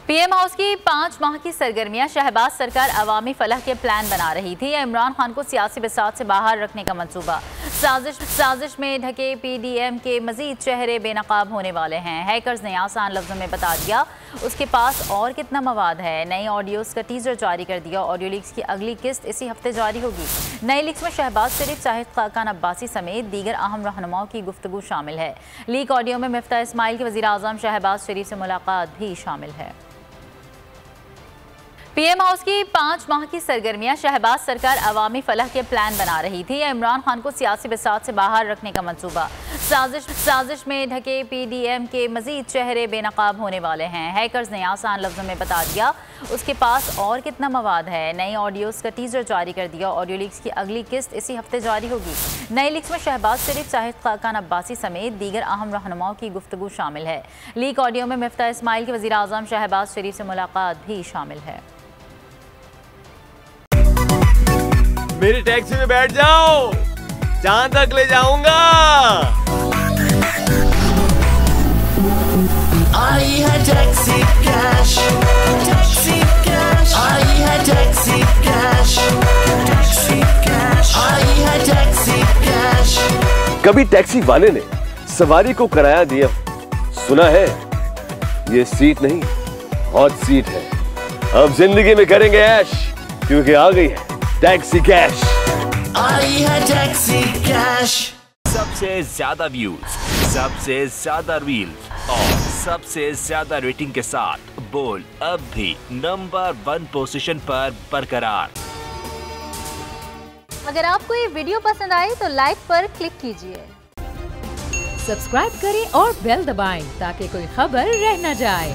PM house की 5 माह की सरगर्मियां। शहबाज सरकार अवामी फलाह के प्लान बना रही थी या इमरान खान को सियासी बिसात से बाहर रखने का मंसूबा। साजिश में ढके पीडीएम के मजीद चेहरे बेनकाब होने वाले हैं। हैकर्स ने आसान लफ्जों में बता दिया उसके पास और कितना मवाद है। नई ऑडियोज का टीजर जारी कर दिया। ऑडियो लीक्स की अगली किस्त इसी हफ्ते जारी होगी। नई लीक्स में शहबाज शरीफ, शाहिद खाकान अब्बासी समेत दीगर अहम रहनुमाओं की गुफ्तगू शामिल है। लीक ऑडियो में मिफ्ता इस्माइल की वज़ीर आज़म शहबाज शरीफ से मुलाकात भी शामिल है। पीएम हाउस की 5 माह की सरगर्मियां। शहबाज सरकार अवामी फलाह के प्लान बना रही थी या इमरान खान को सियासी बिसात से बाहर रखने का मंसूबा। साजिश में ढके पीडीएम के मजीद चेहरे बेनकाब होने वाले हैं। हैकर्स ने आसान लफ्जों में बता दिया उसके पास और कितना मवाद है। नई ऑडियोज का टीजर जारी कर दिया। ऑडियो लीक्स की अगली किस्त इसी हफ्ते जारी होगी। नई लीक्स में शहबाज शरीफ, शाहिद खाकान अब्बासी समेत दीगर अहम रहनुमाओं की गुफ्तगू शामिल है। लीक ऑडियो में मिफ्ता इस्माइल की वज़ीर आज़म शहबाज शरीफ से मुलाकात भी शामिल है। मेरी टैक्सी में बैठ जाओ, जहां तक ले जाऊंगा। आई है टैक्सी कैश, टैक्सी कैश, आई है टैक्सी कैश, टैक्सी कैश, आई है टैक्सी कैश। कभी टैक्सी वाले ने सवारी को किराया दिया, सुना है ये सीट नहीं हॉट सीट है। अब जिंदगी में करेंगे ऐश, क्योंकि आ गई है टैक्सी कैश। आई है टैक्सी कैश। सबसे ज्यादा व्यूज, सबसे ज्यादा रील्स और सबसे ज्यादा रेटिंग के साथ बोल अब भी नंबर 1 पोजीशन पर बरकरार। अगर आपको ये वीडियो पसंद आए तो लाइक पर क्लिक कीजिए, सब्सक्राइब करें और बेल दबाएं ताकि कोई खबर रह न जाए।